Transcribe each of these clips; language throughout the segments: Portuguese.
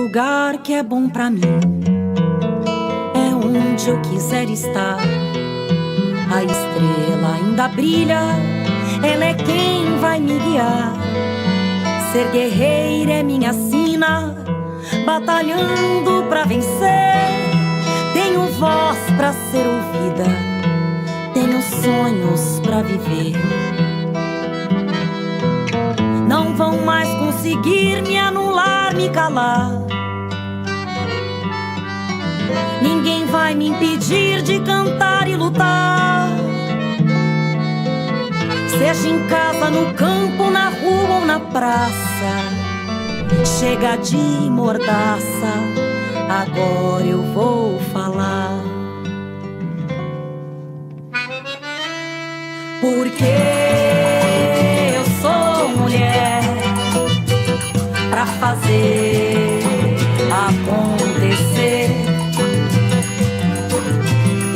lugar que é bom pra mim, é onde eu quiser estar. A estrela ainda brilha, ela é quem vai me guiar. Ser guerreira é minha sina, batalhando pra vencer. Tenho voz pra ser ouvida, tenho sonhos pra viver. Não vão mais conseguir me anular, me calar. Ninguém vai me impedir de cantar e lutar. Seja em casa, no campo, na rua ou na praça. Chega de mordaça, agora eu vou falar. Porque eu sou mulher pra fazer acontecer.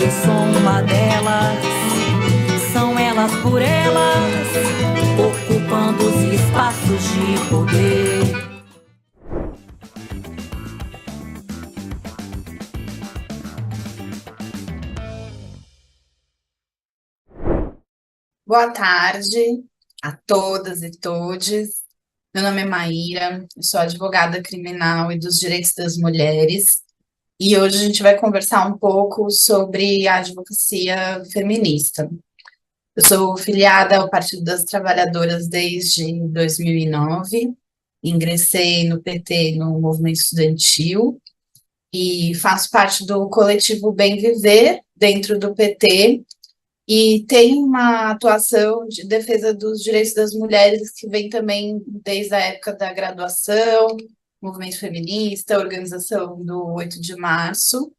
Eu sou uma delas, são elas por elas, ocupando os espaços de poder. Boa tarde a todas e todes. Meu nome é Maíra, eu sou advogada criminal e dos direitos das mulheres, e hoje a gente vai conversar um pouco sobre a advocacia feminista. Eu sou filiada ao Partido das Trabalhadoras desde 2009, ingressei no PT, no movimento estudantil, e faço parte do coletivo Bem Viver dentro do PT, e tem uma atuação de defesa dos direitos das mulheres que vem também desde a época da graduação, movimento feminista, organização do 8 de março.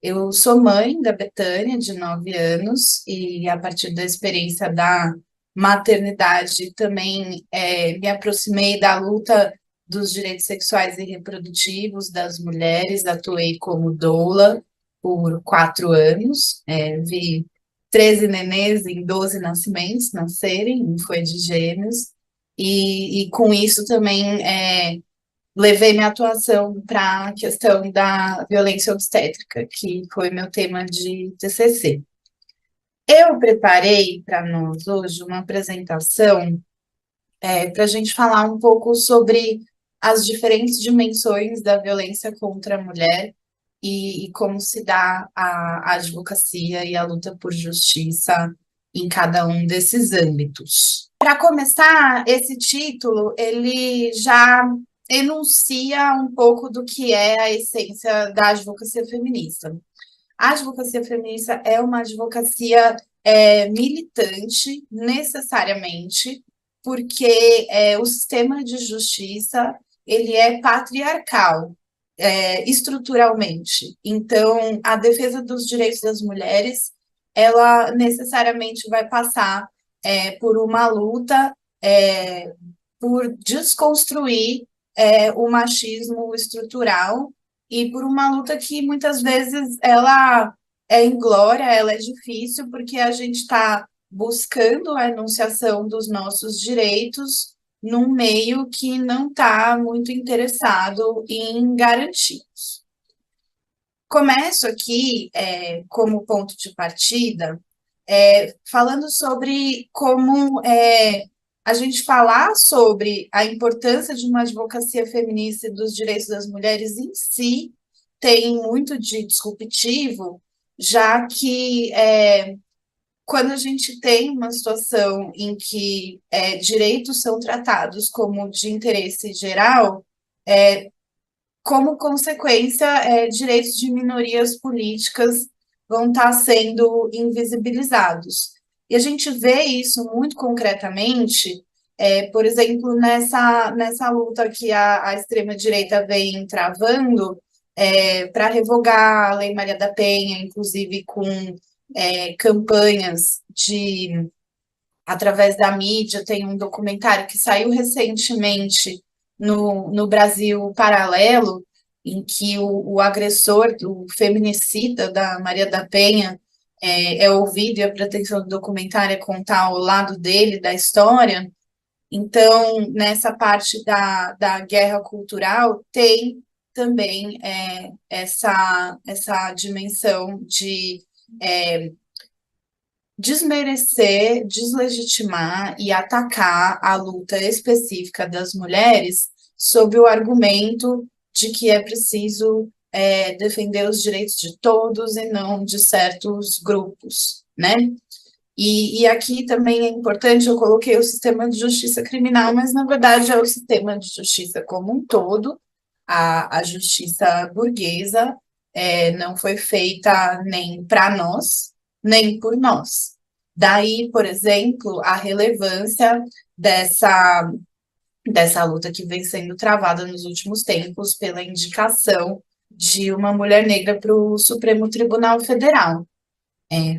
Eu sou mãe da Betânia, de 9 anos, e a partir da experiência da maternidade também me aproximei da luta dos direitos sexuais e reprodutivos das mulheres, atuei como doula por 4 anos, vi 13 nenês em 12 nascimentos nascerem, um foi de gêmeos, e com isso também levei minha atuação para a questão da violência obstétrica, que foi meu tema de TCC. Eu preparei para nós hoje uma apresentação para a gente falar um pouco sobre as diferentes dimensões da violência contra a mulher e como se dá a advocacia e a luta por justiça em cada um desses âmbitos. Para começar, esse título, ele já enuncia um pouco do que é a essência da advocacia feminista. A advocacia feminista é uma advocacia militante, necessariamente, porque o sistema de justiça ele é patriarcal, estruturalmente. Então, a defesa dos direitos das mulheres, ela necessariamente vai passar por uma luta por desconstruir o machismo estrutural e por uma luta que muitas vezes ela é inglória, ela é difícil, porque a gente está buscando a enunciação dos nossos direitos num meio que não está muito interessado em garanti-los. Começo aqui, como ponto de partida, falando sobre como a gente falar sobre a importância de uma advocacia feminista e dos direitos das mulheres em si tem muito de disruptivo, já que quando a gente tem uma situação em que direitos são tratados como de interesse geral, como consequência, direitos de minorias políticas vão estar sendo invisibilizados. E a gente vê isso muito concretamente, por exemplo, nessa luta que a extrema-direita vem travando para revogar a Lei Maria da Penha, inclusive com campanhas através da mídia. Tem um documentário que saiu recentemente no Brasil Paralelo, em que o agressor, o feminicida da Maria da Penha, é ouvido, e a pretensão do documentário é contar o lado dele, da história. Então, nessa parte da guerra cultural, tem também essa dimensão de desmerecer, deslegitimar e atacar a luta específica das mulheres sob o argumento de que é preciso defender os direitos de todos e não de certos grupos, né? E aqui também é importante, eu coloquei o sistema de justiça criminal, mas na verdade é o sistema de justiça como um todo, a justiça burguesa não foi feita nem para nós, nem por nós. Daí, por exemplo, a relevância dessa luta que vem sendo travada nos últimos tempos pela indicação de uma mulher negra para o Supremo Tribunal Federal,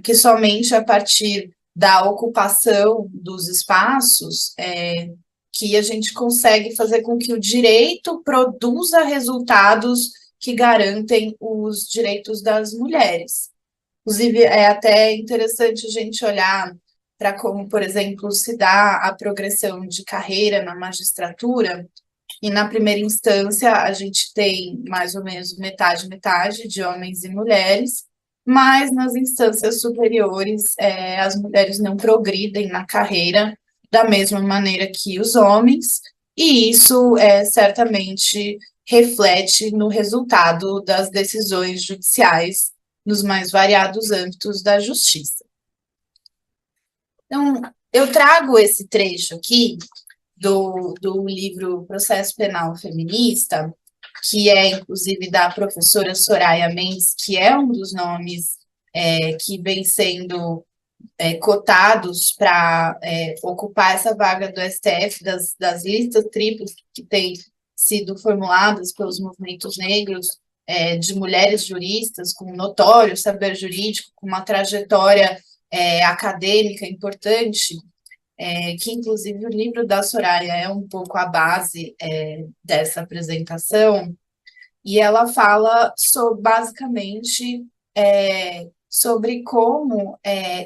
que somente a partir da ocupação dos espaços que a gente consegue fazer com que o direito produza resultados que garantem os direitos das mulheres. Inclusive, é até interessante a gente olhar para como, por exemplo, se dá a progressão de carreira na magistratura, e na primeira instância a gente tem mais ou menos metade de homens e mulheres, mas nas instâncias superiores as mulheres não progridem na carreira da mesma maneira que os homens, e isso certamente reflete no resultado das decisões judiciais nos mais variados âmbitos da justiça. Então, eu trago esse trecho aqui do livro Processo Penal Feminista, que é, inclusive, da professora Soraya Mendes, que é um dos nomes que vem sendo cotados para ocupar essa vaga do STF, das listas triplas que têm sido formuladas pelos movimentos negros, de mulheres juristas, com notório saber jurídico, com uma trajetória acadêmica importante, que inclusive o livro da Soraya é um pouco a base dessa apresentação, e ela fala basicamente sobre como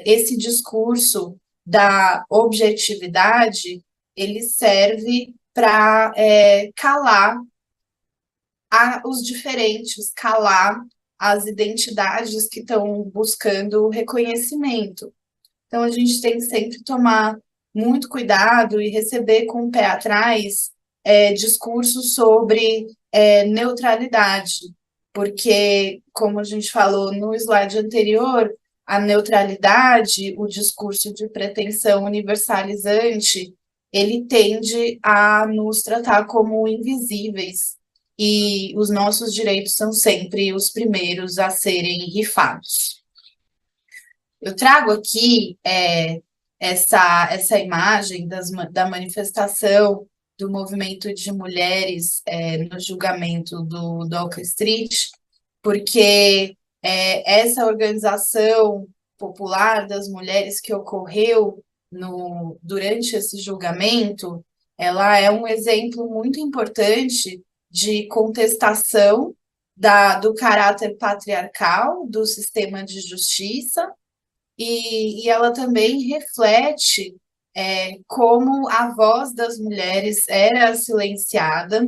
esse discurso da objetividade ele serve para calar os diferentes, calar as identidades que estão buscando reconhecimento. Então, a gente tem que sempre tomar muito cuidado e receber com o pé atrás discursos sobre neutralidade, porque, como a gente falou no slide anterior, a neutralidade, o discurso de pretensão universalizante, ele tende a nos tratar como invisíveis, e os nossos direitos são sempre os primeiros a serem rifados. Eu trago aqui essa imagem da manifestação do movimento de mulheres no julgamento do Doca Street, porque essa organização popular das mulheres que ocorreu durante esse julgamento, ela é um exemplo muito importante de contestação do caráter patriarcal do sistema de justiça, e ela também reflete como a voz das mulheres era silenciada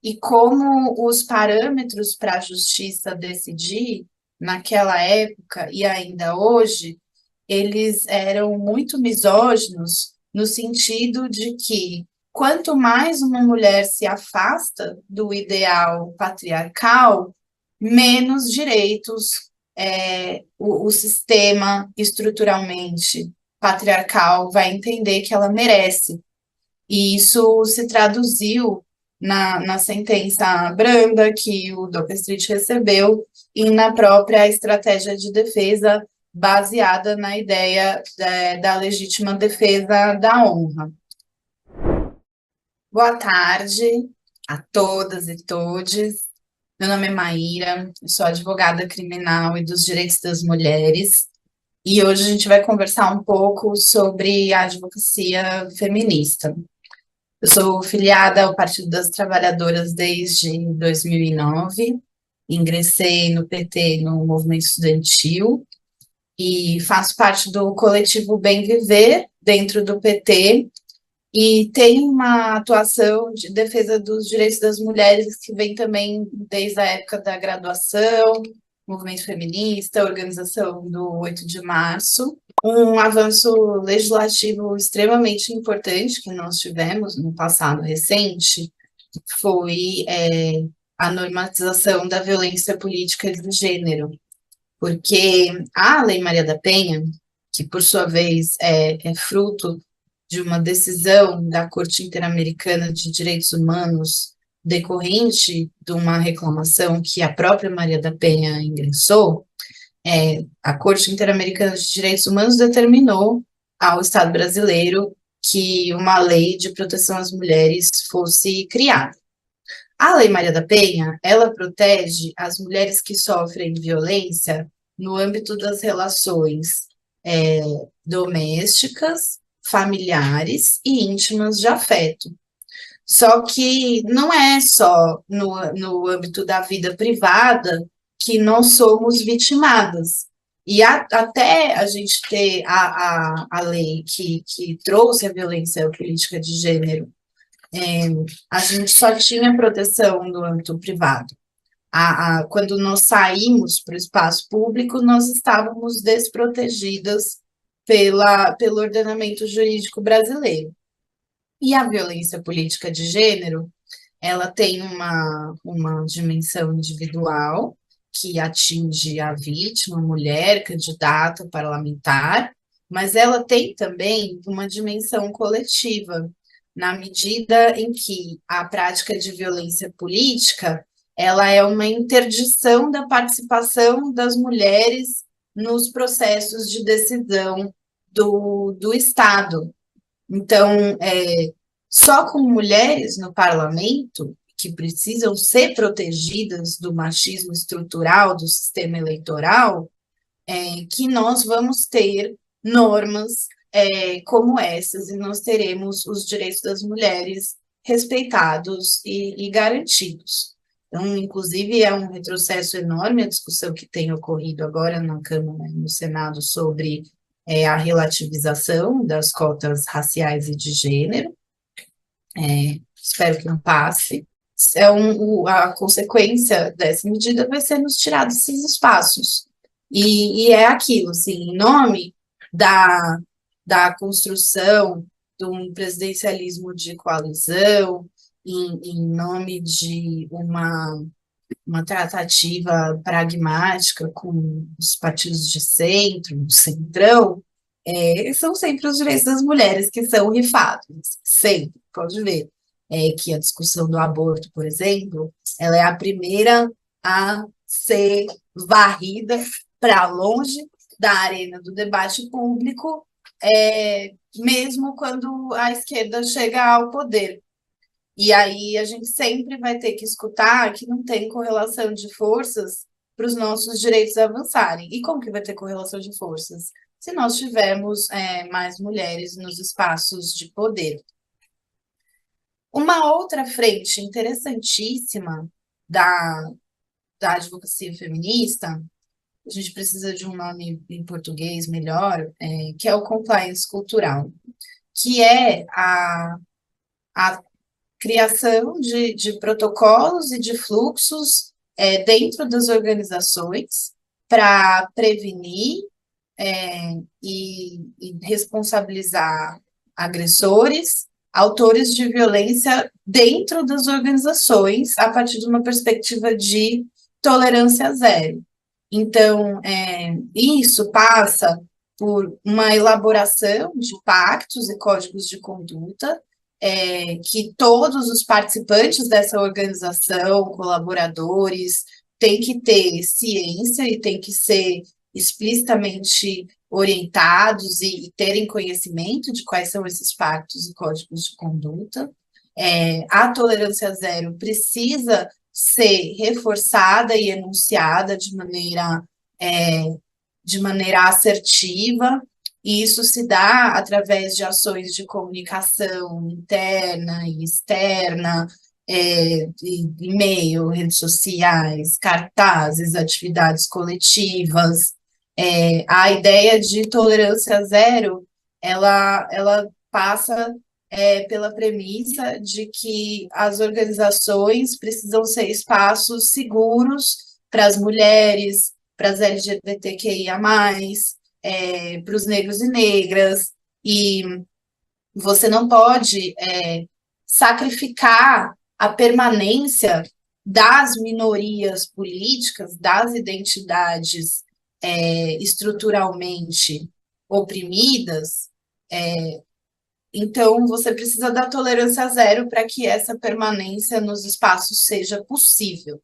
e como os parâmetros para a justiça decidir, naquela época e ainda hoje, eles eram muito misóginos, no sentido de que quanto mais uma mulher se afasta do ideal patriarcal, menos direitos o sistema estruturalmente patriarcal vai entender que ela merece. E isso se traduziu na sentença branda que o Doca Street recebeu e na própria estratégia de defesa baseada na ideia da legítima defesa da honra. Boa tarde a todas e todes. Meu nome é Maíra, eu sou advogada criminal e dos direitos das mulheres, e hoje a gente vai conversar um pouco sobre a advocacia feminista. Eu sou filiada ao Partido das Trabalhadoras desde 2009, ingressei no PT, no movimento estudantil, e faço parte do coletivo Bem Viver, dentro do PT, E tem uma atuação de defesa dos direitos das mulheres que vem também desde a época da graduação, movimento feminista, organização do 8 de março. Um avanço legislativo extremamente importante que nós tivemos no passado recente foi a normatização da violência política de gênero, porque a Lei Maria da Penha, que por sua vez é fruto de uma decisão da Corte Interamericana de Direitos Humanos decorrente de uma reclamação que a própria Maria da Penha ingressou, a Corte Interamericana de Direitos Humanos determinou ao Estado brasileiro que uma lei de proteção às mulheres fosse criada. A Lei Maria da Penha, ela protege as mulheres que sofrem violência no âmbito das relações domésticas, familiares e íntimas de afeto. Só que não é só no âmbito da vida privada que nós somos vitimadas. E até a gente ter a lei que trouxe a violência política de gênero, a gente só tinha proteção no âmbito privado. Quando nós saímos para o espaço público, nós estávamos desprotegidas pelo ordenamento jurídico brasileiro. E a violência política de gênero, ela tem uma dimensão individual, que atinge a vítima, a mulher, candidata, parlamentar, mas ela tem também uma dimensão coletiva, na medida em que a prática de violência política, ela é uma interdição da participação das mulheres nos processos de decisão do Estado. Então, só com mulheres no parlamento, que precisam ser protegidas do machismo estrutural do sistema eleitoral, que nós vamos ter normas como essas, e nós teremos os direitos das mulheres respeitados e garantidos. Então, inclusive, é um retrocesso enorme a discussão que tem ocorrido agora na Câmara e no Senado sobre a relativização das cotas raciais e de gênero. Espero que não passe. A consequência dessa medida vai ser nos tirar desses espaços. E é aquilo, assim, em nome da construção de um presidencialismo de coalizão, em nome de uma tratativa pragmática com os partidos de centro, do centrão, são sempre os direitos das mulheres que são rifados, sempre, pode ver. Que a discussão do aborto, por exemplo, ela é a primeira a ser varrida para longe da arena do debate público, mesmo quando a esquerda chega ao poder. E aí a gente sempre vai ter que escutar que não tem correlação de forças para os nossos direitos avançarem. E como que vai ter correlação de forças? Se nós tivermos mais mulheres nos espaços de poder. Uma outra frente interessantíssima da advocacia feminista, a gente precisa de um nome em português melhor, que é o compliance cultural, que é a criação de protocolos e de fluxos dentro das organizações para prevenir e responsabilizar agressores, autores de violência dentro das organizações, a partir de uma perspectiva de tolerância zero. Então, isso passa por uma elaboração de pactos e códigos de conduta, que todos os participantes dessa organização, colaboradores, têm que ter ciência e têm que ser explicitamente orientados e terem conhecimento de quais são esses pactos e códigos de conduta. A tolerância zero precisa ser reforçada e enunciada de maneira assertiva, e isso se dá através de ações de comunicação interna e externa, e-mail, redes sociais, cartazes, atividades coletivas. A ideia de tolerância zero, ela passa pela premissa de que as organizações precisam ser espaços seguros para as mulheres, para as LGBTQIA+, para os negros e negras, e você não pode sacrificar a permanência das minorias políticas, das identidades estruturalmente oprimidas. Então, você precisa da tolerância zero para que essa permanência nos espaços seja possível.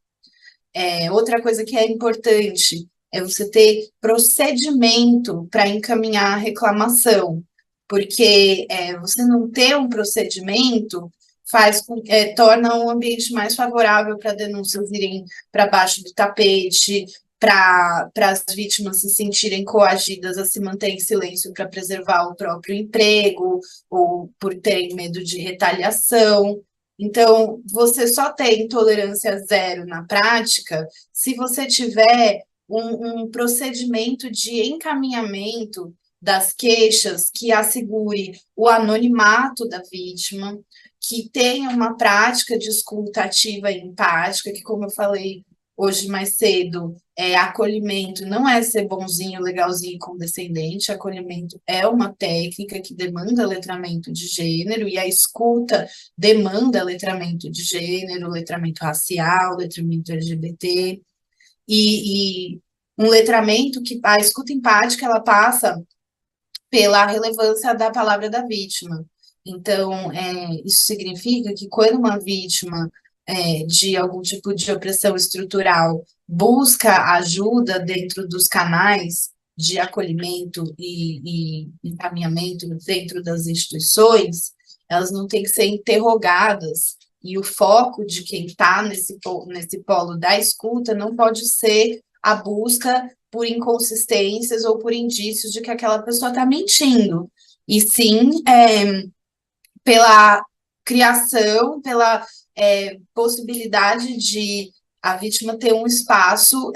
Outra coisa que é importante é você ter procedimento para encaminhar a reclamação, porque você não ter um procedimento torna um ambiente mais favorável para denúncias irem para baixo do tapete, para as vítimas se sentirem coagidas a se manter em silêncio para preservar o próprio emprego, ou por terem medo de retaliação. Então, você só tem tolerância zero na prática se você tiver um procedimento de encaminhamento das queixas que assegure o anonimato da vítima, que tenha uma prática de escuta ativa e empática, que, como eu falei hoje mais cedo, acolhimento não é ser bonzinho, legalzinho e condescendente, acolhimento é uma técnica que demanda letramento de gênero, e a escuta demanda letramento de gênero, letramento racial, letramento LGBT, e um letramento que a escuta empática ela passa pela relevância da palavra da vítima. Então, isso significa que quando uma vítima de algum tipo de opressão estrutural busca ajuda dentro dos canais de acolhimento e encaminhamento dentro das instituições, elas não têm que ser interrogadas, e o foco de quem está nesse polo da escuta não pode ser a busca por inconsistências ou por indícios de que aquela pessoa está mentindo, e sim pela criação, pela possibilidade de a vítima ter um espaço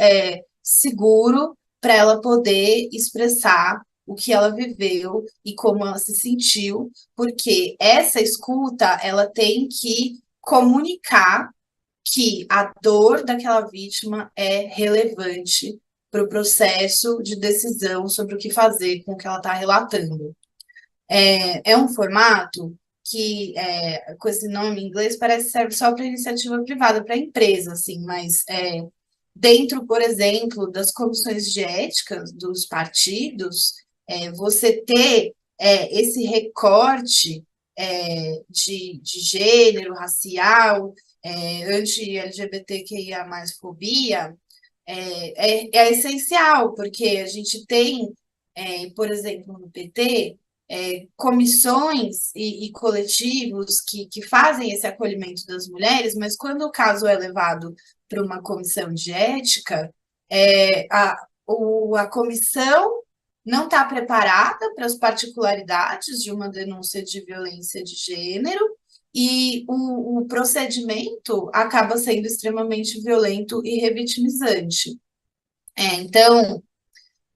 seguro para ela poder expressar o que ela viveu e como ela se sentiu, porque essa escuta ela tem que comunicar que a dor daquela vítima é relevante para o processo de decisão sobre o que fazer com o que ela está relatando. É um formato que, com esse nome em inglês, parece que serve só para iniciativa privada, para empresa, assim, mas dentro, por exemplo, das comissões de ética dos partidos, você ter esse recorte de gênero, racial, anti-LGBTQIA+, fobia, é essencial, porque a gente tem, por exemplo, no PT, comissões e coletivos que fazem esse acolhimento das mulheres, mas quando o caso é levado para uma comissão de ética, a comissão não está preparada para as particularidades de uma denúncia de violência de gênero, e o procedimento acaba sendo extremamente violento e revitimizante. Então,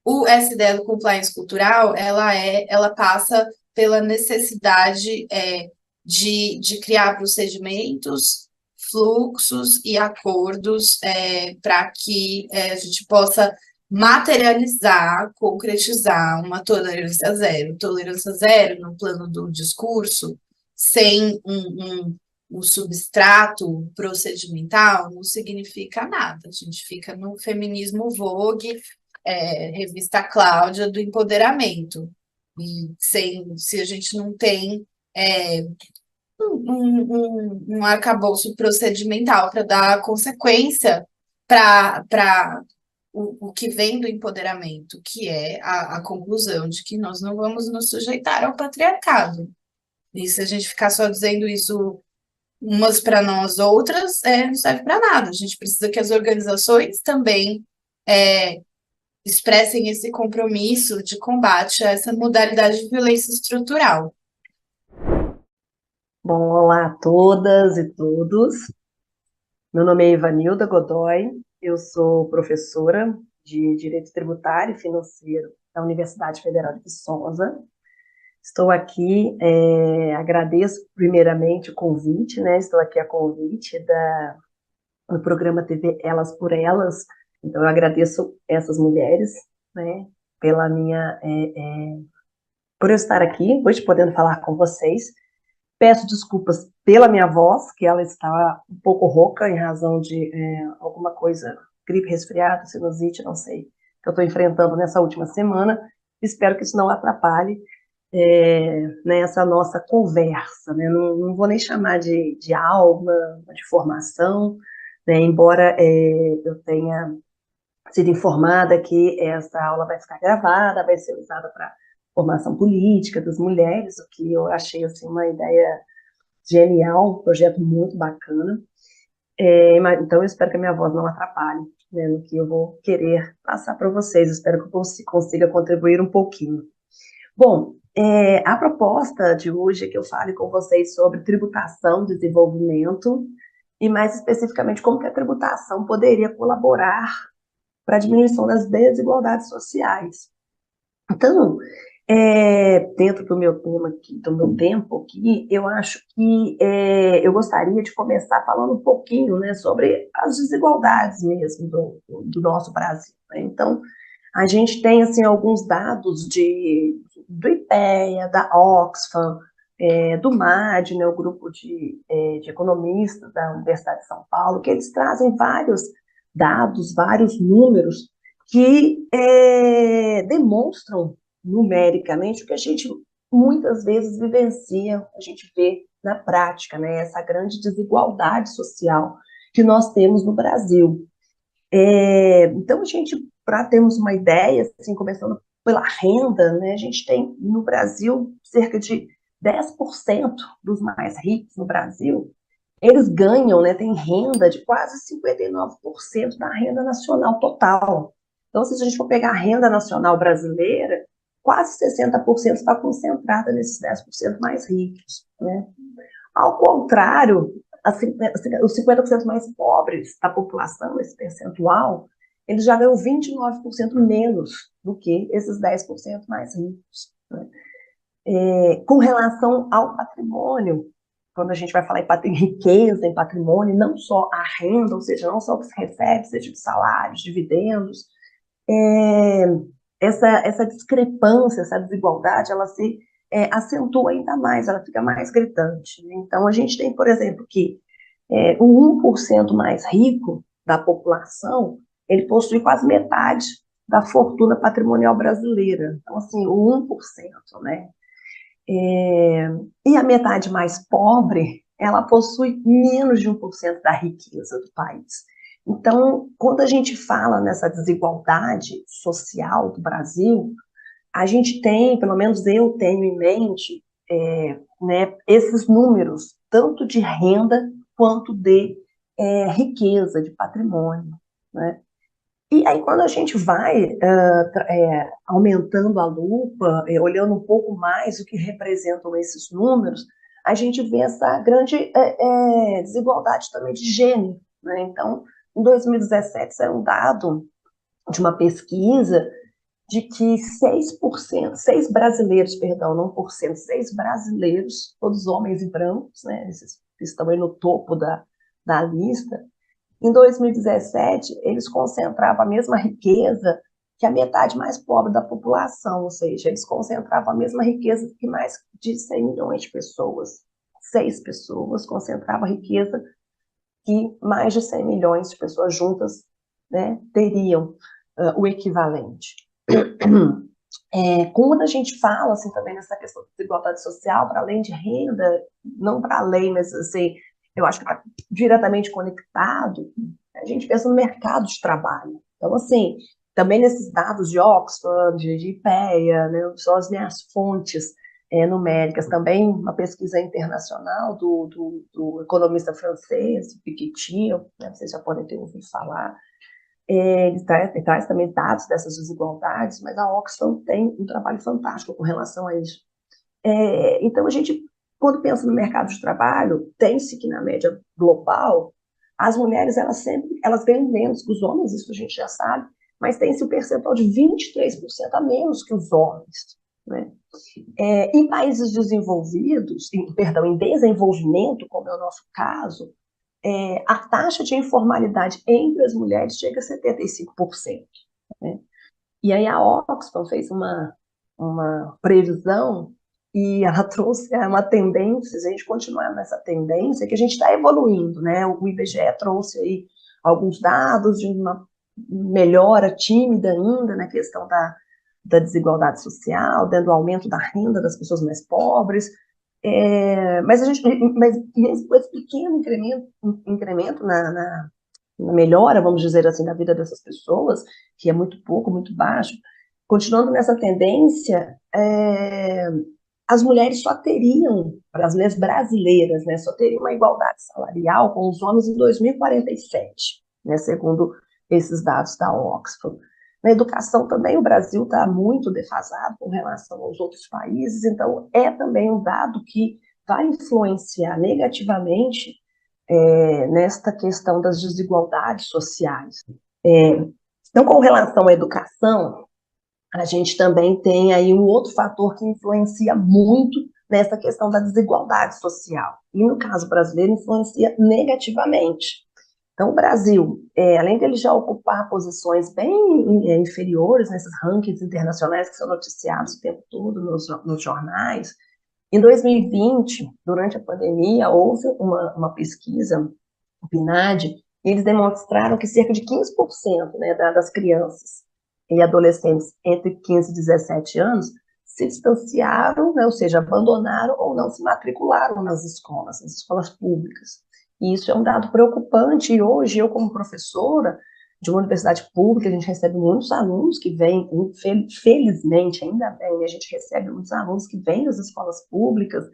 o SDE do Compliance Cultural, ela passa pela necessidade de criar procedimentos, fluxos e acordos para que a gente possa materializar, concretizar uma tolerância zero. Tolerância zero no plano do discurso, sem um substrato procedimental, não significa nada. A gente fica no feminismo vogue, revista Cláudia do empoderamento. E se a gente não tem um arcabouço procedimental para dar consequência para o que vem do empoderamento, que é a conclusão de que nós não vamos nos sujeitar ao patriarcado. E se a gente ficar só dizendo isso umas para nós, outras, não serve para nada. A gente precisa que as organizações também expressem esse compromisso de combate a essa modalidade de violência estrutural. Bom, olá a todas e todos. Meu nome é Ivanilda Godoy, eu sou professora de Direito Tributário e Financeiro da Universidade Federal de Viçosa Estou aqui, agradeço primeiramente o convite, né? Estou aqui a convite do programa TV Elas por Elas. Então, eu agradeço essas mulheres, né? Pela minha, por eu estar aqui hoje podendo falar com vocês. Peço desculpas pela minha voz, que ela está um pouco rouca em razão de alguma coisa, gripe, resfriado, sinusite, não sei, que eu estou enfrentando nessa última semana. Espero que isso não atrapalhe nessa nossa conversa, né? Não vou nem chamar de aula, de formação, né? Embora eu tenha sido informada que essa aula vai ficar gravada, vai ser usada para formação política das mulheres, o que eu achei assim, uma ideia genial, um projeto muito bacana. Então, eu espero que a minha voz não atrapalhe, né, no que eu vou querer passar para vocês. Eu espero que eu consiga contribuir um pouquinho. Bom, a proposta de hoje é que eu fale com vocês sobre tributação, desenvolvimento, e mais especificamente como que a tributação poderia colaborar para a diminuição das desigualdades sociais. Então, dentro do meu tema aqui, do meu tempo aqui, eu acho que eu gostaria de começar falando um pouquinho, né, sobre as desigualdades mesmo do nosso Brasil, né? Então, a gente tem assim alguns dados do IPEA, da Oxfam, do MAD, né, o grupo de economistas da Universidade de São Paulo, que eles trazem vários dados, vários números que demonstram numericamente o que a gente muitas vezes vivencia, a gente vê na prática, né, essa grande desigualdade social que nós temos no Brasil. Então, a gente, para termos uma ideia, assim, começando pela renda, né, a gente tem no Brasil cerca de 10% dos mais ricos no Brasil, eles ganham, né, tem renda de quase 59% da renda nacional total. Então, se a gente for pegar a renda nacional brasileira, quase 60% está concentrada nesses 10% mais ricos, né? Ao contrário, os 50% mais pobres da população, esse percentual, eles já ganham 29% menos do que esses 10% mais ricos, né? Com relação ao patrimônio, quando a gente vai falar em riqueza, em patrimônio, não só a renda, ou seja, não só o que se recebe, seja de salários, dividendos, essa discrepância, essa desigualdade, ela se acentua ainda mais, ela fica mais gritante, né? Então, a gente tem, por exemplo, que o 1% mais rico da população, ele possui quase metade da fortuna patrimonial brasileira. Então, assim, o 1%, né? E a metade mais pobre, ela possui menos de 1% da riqueza do país. Então, quando a gente fala nessa desigualdade social do Brasil, a gente tem, pelo menos eu tenho em mente, né, esses números, tanto de renda quanto de riqueza, de patrimônio, né? E aí, quando a gente vai aumentando a lupa, olhando um pouco mais o que representam esses números, a gente vê essa grande desigualdade também de gênero, né? Então, em 2017, saiu um dado de uma pesquisa de que 6%, 6 brasileiros, perdão, não por cento, 6 brasileiros, todos homens e brancos, né? Esses que estão aí no topo da lista. Em 2017, eles concentravam a mesma riqueza que a metade mais pobre da população, ou seja, eles concentravam a mesma riqueza que mais de 100 milhões de pessoas. 6 pessoas concentravam a riqueza que mais de 100 milhões de pessoas juntas, né, teriam o equivalente. Quando a gente fala assim, também nessa questão de desigualdade social, para além de renda, não para além, mas assim, eu acho que está diretamente conectado, a gente pensa no mercado de trabalho. Então, assim, também nesses dados de Oxford, de IPEA, né, são as minhas fontes numéricas, também uma pesquisa internacional do economista francês, Piketty, né, vocês já podem ter ouvido falar. Ele traz também dados dessas desigualdades, mas a Oxfam tem um trabalho fantástico com relação a isso. Então, a gente, quando pensa no mercado de trabalho, tem-se que, na média global, as mulheres, elas ganham menos que os homens, isso a gente já sabe, mas tem-se um percentual de 23% a menos que os homens. né? Em países desenvolvidos, em desenvolvimento, como é o nosso caso, a taxa de informalidade entre as mulheres chega a 75%. Né? E aí a Oxfam fez uma previsão e ela trouxe uma tendência, se a gente continuar nessa tendência, que a gente está evoluindo, né? O IBGE trouxe aí alguns dados de uma melhora tímida ainda na questão da desigualdade social, do aumento da renda das pessoas mais pobres, mas mesmo com esse pequeno incremento na melhora, vamos dizer assim, da vida dessas pessoas, que é muito pouco, muito baixo, continuando nessa tendência, as mulheres só teriam, as mulheres brasileiras, né, só teriam uma igualdade salarial com os homens em 2047, né, segundo esses dados da Oxfam. Na educação também o Brasil está muito defasado com relação aos outros países, então é também um dado que vai influenciar negativamente nesta questão das desigualdades sociais. Então, com relação à educação, a gente também tem aí um outro fator que influencia muito nessa questão da desigualdade social. E no caso brasileiro, influencia negativamente. Então, o Brasil, além dele já ocupar posições bem inferiores nesses rankings internacionais que são noticiados o tempo todo nos jornais, em 2020, durante a pandemia, houve uma pesquisa, o PNAD, e eles demonstraram que cerca de 15%, né, das crianças e adolescentes entre 15 e 17 anos se distanciaram, né, ou seja, abandonaram ou não se matricularam nas escolas públicas. E isso é um dado preocupante, e hoje eu, como professora de uma universidade pública, a gente recebe muitos alunos que vêm, felizmente, ainda bem, a gente recebe muitos alunos que vêm das escolas públicas,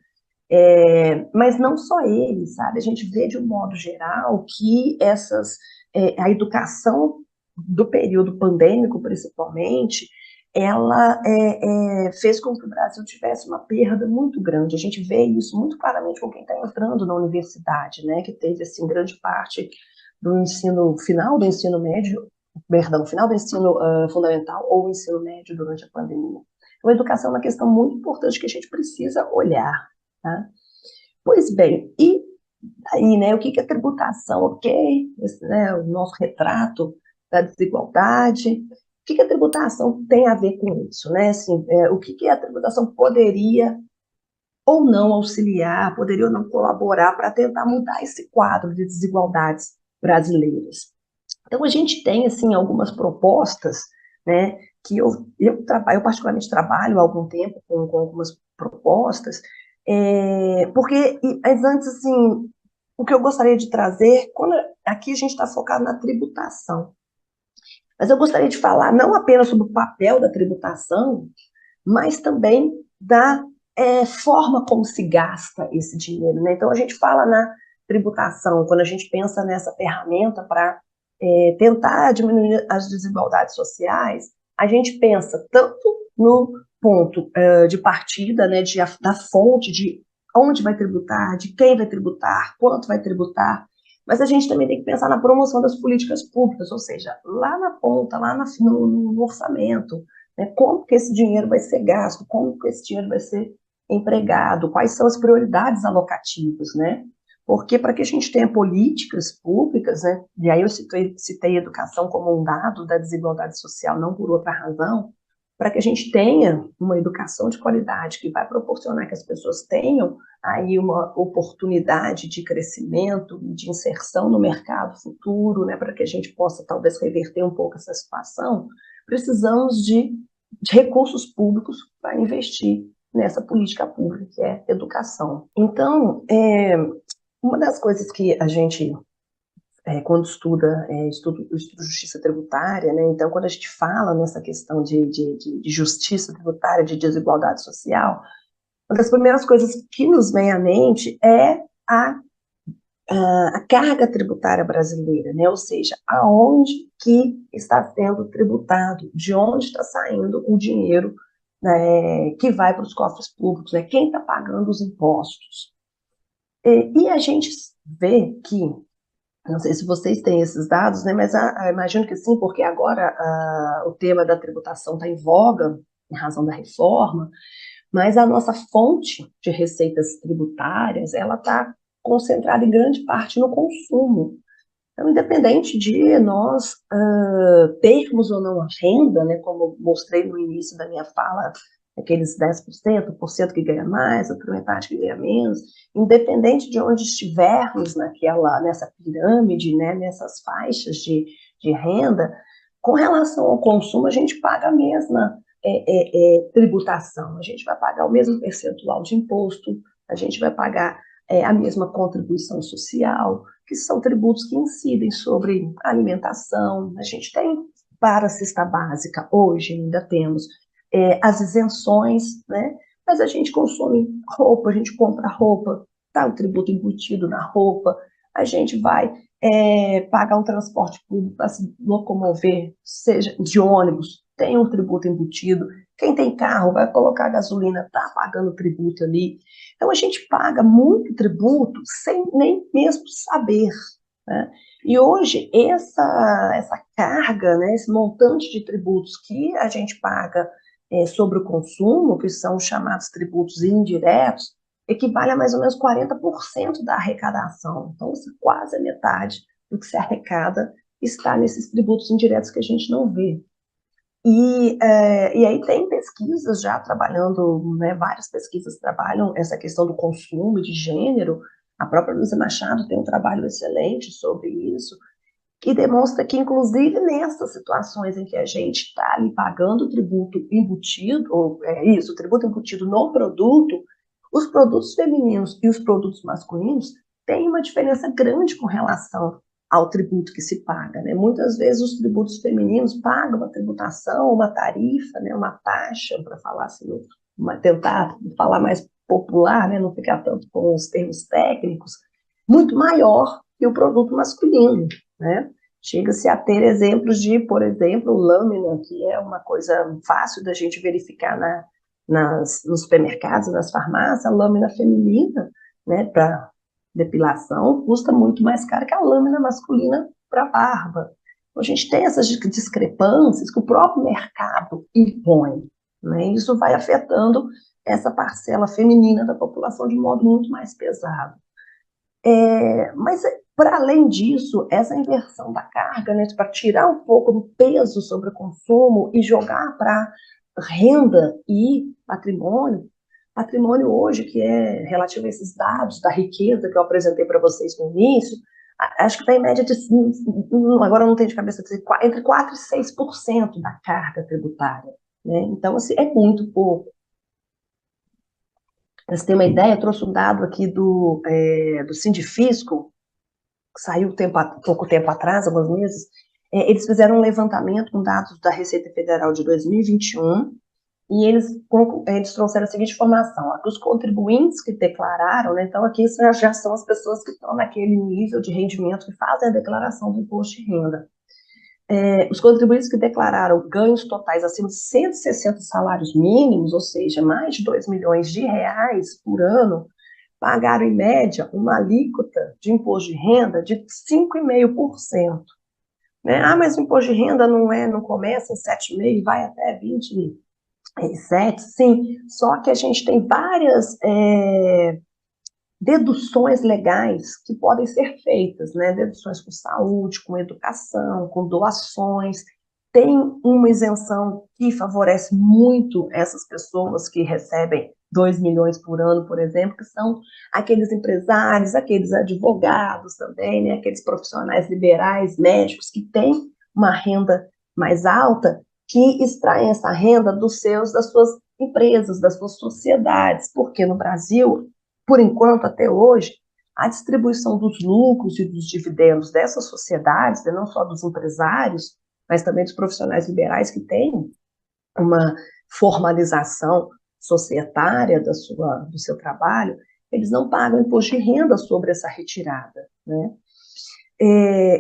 mas não só eles, sabe? A gente vê de um modo geral que a educação do período pandêmico, principalmente, ela fez com que o Brasil tivesse uma perda muito grande. A gente vê isso muito claramente com quem está entrando na universidade, né? Que teve, assim, grande parte do final do ensino médio, final do ensino fundamental ou ensino médio durante a pandemia. Então, a educação é uma questão muito importante que a gente precisa olhar, tá? Pois bem, e aí, né, o que é tributação? Ok, esse, né, o nosso retrato da desigualdade. O que a tributação tem a ver com isso, né? Assim, o que a tributação poderia ou não auxiliar, poderia ou não colaborar para tentar mudar esse quadro de desigualdades brasileiras? Então, a gente tem, assim, algumas propostas, né, que eu particularmente trabalho há algum tempo com algumas propostas, mas antes, assim, o que eu gostaria de trazer, aqui a gente está focado na tributação, mas eu gostaria de falar não apenas sobre o papel da tributação, mas também da forma como se gasta esse dinheiro, né? Então, a gente fala na tributação, quando a gente pensa nessa ferramenta para tentar diminuir as desigualdades sociais, a gente pensa tanto no ponto de partida, né, da fonte, de onde vai tributar, de quem vai tributar, quanto vai tributar, mas a gente também tem que pensar na promoção das políticas públicas, ou seja, lá na ponta, no orçamento, né, como que esse dinheiro vai ser gasto, como que esse dinheiro vai ser empregado, quais são as prioridades alocativas, né? Porque para que a gente tenha políticas públicas, né, e aí eu citei educação como um dado da desigualdade social, não por outra razão, para que a gente tenha uma educação de qualidade que vai proporcionar que as pessoas tenham aí uma oportunidade de crescimento e de inserção no mercado futuro, né, para que a gente possa talvez reverter um pouco essa situação, precisamos de recursos públicos para investir nessa política pública que é educação. Então, uma das coisas que a gente, quando estuda justiça tributária, né, então, quando a gente fala nessa questão de justiça tributária, de desigualdade social, uma das primeiras coisas que nos vem à mente é a carga tributária brasileira, né, ou seja, aonde que está sendo tributado, de onde está saindo o dinheiro, né, que vai para os cofres públicos, né, quem está pagando os impostos. E a gente vê que, não sei se vocês têm esses dados, né, mas imagino que sim, porque agora o tema da tributação está em voga, em razão da reforma, mas a nossa fonte de receitas tributárias, ela está concentrada em grande parte no consumo. Então, independente de nós termos ou não a renda, né, como mostrei no início da minha fala, aqueles 10%, 1% que ganha mais, outra metade que ganha menos, independente de onde estivermos nessa pirâmide, né, nessas faixas de renda, com relação ao consumo, a gente paga a mesma tributação, a gente vai pagar o mesmo percentual de imposto, a gente vai pagar a mesma contribuição social, que são tributos que incidem sobre a alimentação. A gente tem para a cesta básica, hoje ainda temos as isenções, né? Mas a gente consome roupa, a gente compra roupa, tá o tributo embutido na roupa, a gente vai pagar um transporte público para se locomover, seja de ônibus, tem um tributo embutido. Quem tem carro vai colocar gasolina, está pagando tributo ali. Então, a gente paga muito tributo sem nem mesmo saber, né? E hoje, essa carga, né, esse montante de tributos que a gente paga sobre o consumo, que são chamados tributos indiretos, equivale a mais ou menos 40% da arrecadação. Então, quase a metade do que se arrecada está nesses tributos indiretos que a gente não vê. E aí tem pesquisas já trabalhando, né, várias pesquisas trabalham essa questão do consumo de gênero. A própria Luísa Machado tem um trabalho excelente sobre isso, que demonstra que, inclusive, nessas situações em que a gente está ali pagando o tributo embutido, o tributo embutido no produto, os produtos femininos e os produtos masculinos têm uma diferença grande com relação ao tributo que se paga, né? Muitas vezes os tributos femininos pagam uma tributação, uma tarifa, né, uma taxa, para falar assim, tentar falar mais popular, né, não ficar tanto com os termos técnicos, muito maior que o produto masculino, né? Chega-se a ter exemplos de, por exemplo, lâmina, que é uma coisa fácil da gente verificar nos supermercados, nas farmácias, a lâmina feminina, né, para depilação, custa muito mais caro que a lâmina masculina para barba. Então, a gente tem essas discrepâncias que o próprio mercado impõe, né? Isso vai afetando essa parcela feminina da população de modo muito mais pesado. Mas, para além disso, essa inversão da carga, né, para tirar um pouco do peso sobre o consumo e jogar para renda e patrimônio hoje, que é relativo a esses dados da riqueza que eu apresentei para vocês no início, acho que está em média de, agora não tenho de cabeça, entre 4% e 6% da carga tributária, né? Então, assim, é muito pouco. Para você ter uma ideia, eu trouxe um dado aqui do Sindifisco, que saiu pouco tempo atrás, alguns meses. Eles fizeram um levantamento com dados da Receita Federal de 2021, e eles trouxeram a seguinte informação: os contribuintes que declararam, né, então aqui já são as pessoas que estão naquele nível de rendimento que fazem a declaração do imposto de renda. Os contribuintes que declararam ganhos totais acima de 160 salários mínimos, ou seja, mais de 2 milhões de reais por ano, pagaram, em média, uma alíquota de imposto de renda de 5,5%. Né? Mas o imposto de renda não começa em 7,5% e vai até 27%, sim, só que a gente tem várias deduções legais que podem ser feitas, né? Deduções com saúde, com educação, com doações. Tem uma isenção que favorece muito essas pessoas que recebem 2 milhões por ano, por exemplo, que são aqueles empresários, aqueles advogados também, né? Aqueles profissionais liberais, médicos, que têm uma renda mais alta, que extraem essa renda das suas empresas, das suas sociedades, porque no Brasil, por enquanto, até hoje, a distribuição dos lucros e dos dividendos dessas sociedades, não só dos empresários, mas também dos profissionais liberais que têm uma formalização societária do seu trabalho, eles não pagam imposto de renda sobre essa retirada, né?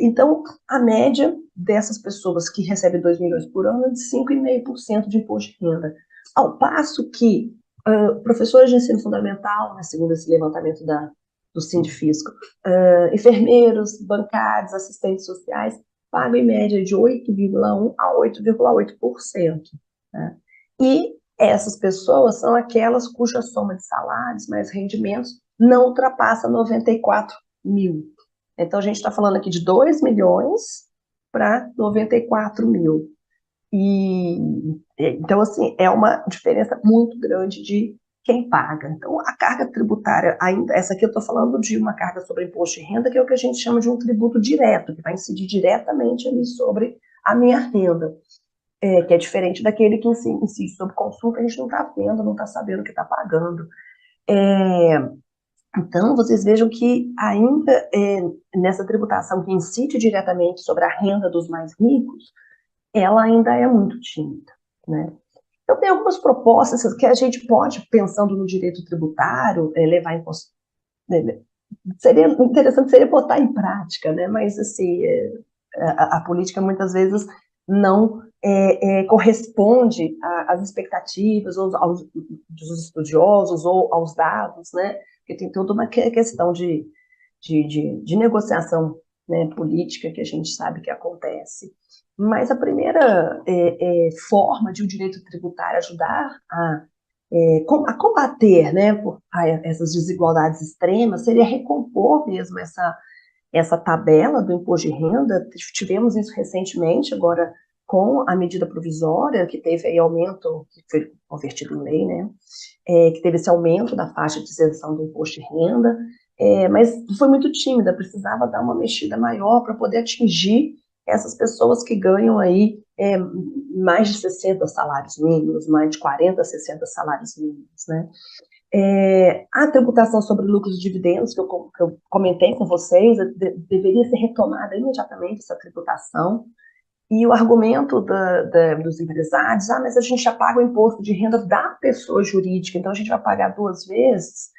Então, a média dessas pessoas que recebem 2 milhões por ano é de 5,5% de imposto de renda, ao passo que professores de ensino fundamental, né, segundo esse levantamento do Sindifisco, enfermeiros, bancários, assistentes sociais, pagam em média de 8,1% a 8,8%. Né? E Essas pessoas são aquelas cuja soma de salários mais rendimentos não ultrapassa 94 mil. Então, a gente está falando aqui de 2 milhões para 94 mil. Então, assim, é uma diferença muito grande de quem paga. Então, a carga tributária, ainda, essa aqui eu estou falando de uma carga sobre imposto de renda, que é o que a gente chama de um tributo direto, que vai incidir diretamente ali sobre a minha renda, que é diferente daquele que incide sobre consumo, que a gente não está vendo, não está sabendo o que está pagando. Então, vocês vejam que ainda nessa tributação que incide diretamente sobre a renda dos mais ricos, ela ainda é muito tímida, né? Então, tem algumas propostas que a gente pode, pensando no direito tributário, levar em consideração. Seria interessante seria botar em prática, né? Mas assim, a política muitas vezes não corresponde às expectativas dos estudiosos ou aos dados, né? Porque tem toda uma questão de negociação, né, política que a gente sabe que acontece. Mas a primeira forma de o direito tributário ajudar a combater, né, essas desigualdades extremas seria recompor mesmo essa tabela do imposto de renda. Tivemos isso recentemente, agora com a medida provisória, que teve aí aumento, que foi convertido em lei, né, que teve esse aumento da faixa de isenção do imposto de renda, mas foi muito tímida, precisava dar uma mexida maior para poder atingir essas pessoas que ganham aí mais de 60 salários mínimos, mais de 40, 60 salários mínimos, né? A tributação sobre lucros e dividendos, que eu comentei com vocês, deveria ser retomada imediatamente essa tributação, e o argumento dos empresários, mas a gente já paga o imposto de renda da pessoa jurídica, então a gente vai pagar 2 vezes.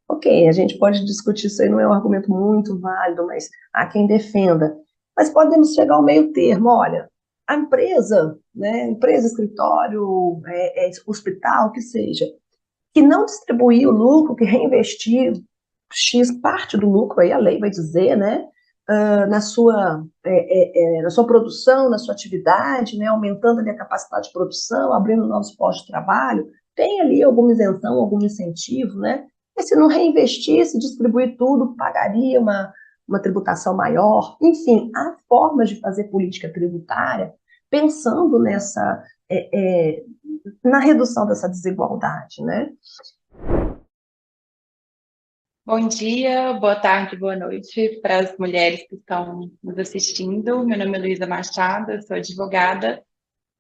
Ok, a gente pode discutir isso aí, não é um argumento muito válido, mas há quem defenda. Mas podemos chegar ao meio termo, olha, a empresa, né, empresa, escritório, hospital, que seja, que não distribuir o lucro, que reinvestir X parte do lucro, aí a lei vai dizer, né, na sua produção, na sua atividade, né, aumentando ali a capacidade de produção, abrindo novos postos de trabalho, tem ali alguma isenção, algum incentivo, né? E se não reinvestisse, distribuir tudo, pagaria uma tributação maior. Enfim, há formas de fazer política tributária pensando na redução dessa desigualdade, né? Bom dia, boa tarde, boa noite para as mulheres que estão nos assistindo. Meu nome é Luísa Machado, eu sou advogada,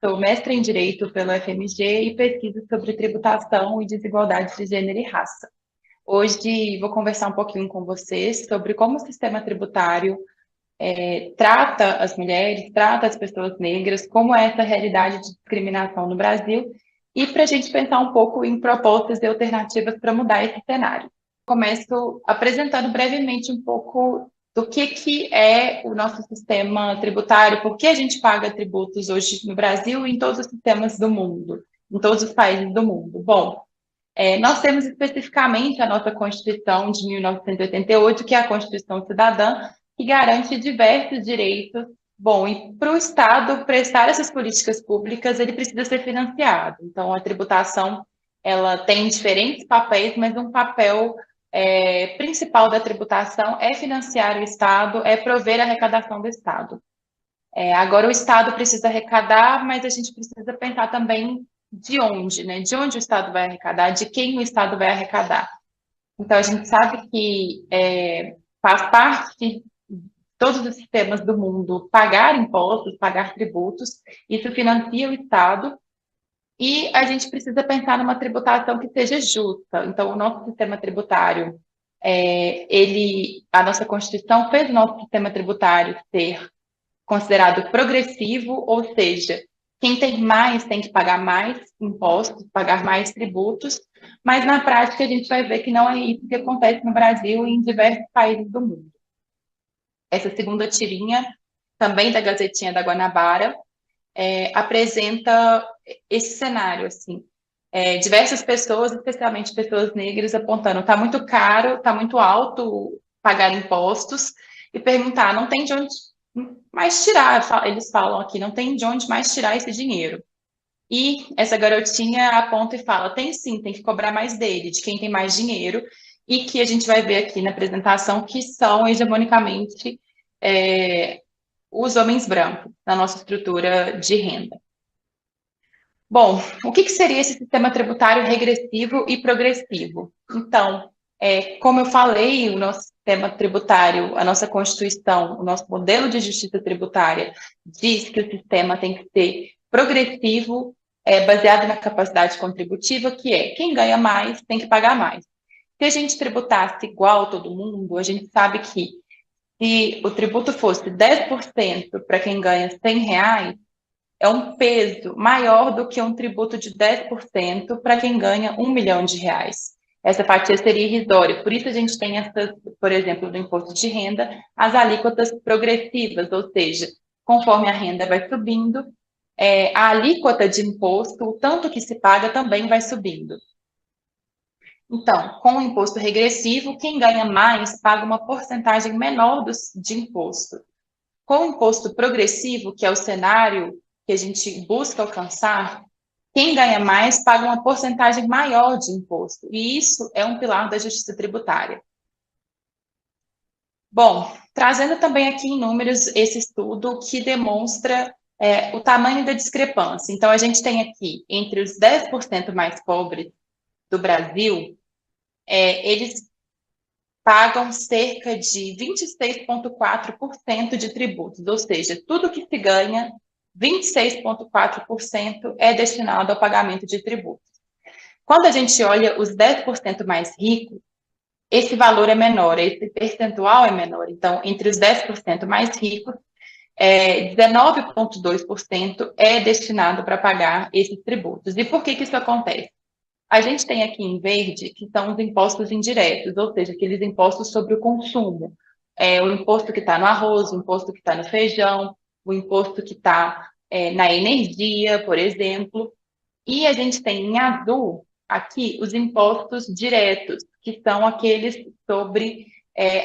sou mestra em Direito pelo FMG e pesquiso sobre tributação e desigualdade de gênero e raça. Hoje vou conversar um pouquinho com vocês sobre como o sistema tributário trata as mulheres, trata as pessoas negras, como é essa realidade de discriminação no Brasil, e para a gente pensar um pouco em propostas e alternativas para mudar esse cenário. Começo apresentando brevemente um pouco do que é o nosso sistema tributário, por que a gente paga tributos hoje no Brasil e em todos os sistemas do mundo, em todos os países do mundo. Bom, nós temos especificamente a nossa Constituição de 1988, que é a Constituição Cidadã, que garante diversos direitos. Bom, e para o Estado prestar essas políticas públicas, ele precisa ser financiado. Então, a tributação, ela tem diferentes papéis, mas um papel principal da tributação é financiar o Estado, é prover a arrecadação do Estado. Agora, o Estado precisa arrecadar, mas a gente precisa pensar também de onde, né? De onde o Estado vai arrecadar, de quem o Estado vai arrecadar. Então, a gente sabe que faz parte de todos os sistemas do mundo pagar impostos, pagar tributos, isso financia o Estado, e a gente precisa pensar numa tributação que seja justa. Então, o nosso sistema tributário, a nossa Constituição fez o nosso sistema tributário ser considerado progressivo, ou seja, quem tem mais tem que pagar mais impostos, pagar mais tributos, mas na prática a gente vai ver que não é isso que acontece no Brasil e em diversos países do mundo. Essa segunda tirinha, também da Gazetinha da Guanabara, apresenta esse cenário, assim. Diversas pessoas, especialmente pessoas negras, apontando, está muito caro, está muito alto pagar impostos, e perguntar, não tem de onde mais tirar, eles falam aqui, não tem de onde mais tirar esse dinheiro. E essa garotinha aponta e fala, tem sim, tem que cobrar mais dele, de quem tem mais dinheiro, e que a gente vai ver aqui na apresentação que são hegemonicamente os homens brancos na nossa estrutura de renda. Bom, o que seria esse sistema tributário regressivo e progressivo? Então, como eu falei, o nosso sistema tributário, a nossa Constituição, o nosso modelo de justiça tributária diz que o sistema tem que ser progressivo, baseado na capacidade contributiva, que é quem ganha mais tem que pagar mais. Se a gente tributasse igual todo mundo, a gente sabe que se o tributo fosse 10% para quem ganha R$ 100, é um peso maior do que um tributo de 10% para quem ganha R$ 1 milhão. Essa fatia seria irrisória. Por isso a gente tem essas, por exemplo, do imposto de renda, as alíquotas progressivas, ou seja, conforme a renda vai subindo, a alíquota de imposto, o tanto que se paga, também vai subindo. Então, com o imposto regressivo, quem ganha mais paga uma porcentagem menor de imposto. Com o imposto progressivo, que é o cenário que a gente busca alcançar, quem ganha mais paga uma porcentagem maior de imposto. E isso é um pilar da justiça tributária. Bom, trazendo também aqui em números esse estudo que demonstra o tamanho da discrepância. Então, a gente tem aqui, entre os 10% mais pobres do Brasil, eles pagam cerca de 26,4% de tributos, ou seja, tudo que se ganha, 26,4% é destinado ao pagamento de tributos. Quando a gente olha os 10% mais ricos, esse valor é menor, esse percentual é menor. Então, entre os 10% mais ricos, 19,2% é destinado para pagar esses tributos. E por que isso acontece? A gente tem aqui em verde, que são os impostos indiretos, ou seja, aqueles impostos sobre o consumo. O imposto que está no arroz, o imposto que está no feijão, o imposto que está na energia, por exemplo. E a gente tem em azul aqui os impostos diretos, que são aqueles sobre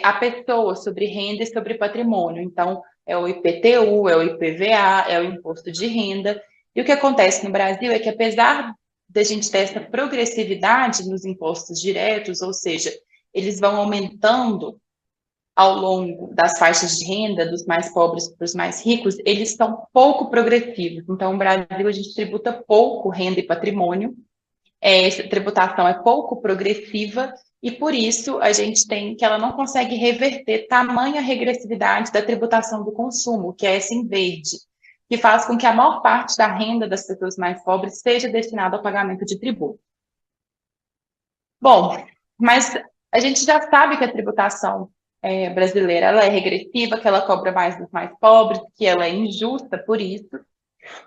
a pessoa, sobre renda e sobre patrimônio. Então, é o IPTU, é o IPVA, é o imposto de renda. E o que acontece no Brasil é que, apesar da gente ter essa progressividade nos impostos diretos, ou seja, eles vão aumentando ao longo das faixas de renda, dos mais pobres para os mais ricos, eles são pouco progressivos. Então, no Brasil, a gente tributa pouco renda e patrimônio, essa tributação é pouco progressiva, e por isso a gente tem que ela não consegue reverter tamanha regressividade da tributação do consumo, que é essa em verde, que faz com que a maior parte da renda das pessoas mais pobres seja destinada ao pagamento de tributo. Bom, mas a gente já sabe que a tributação brasileira ela é regressiva, que ela cobra mais dos mais pobres, que ela é injusta por isso,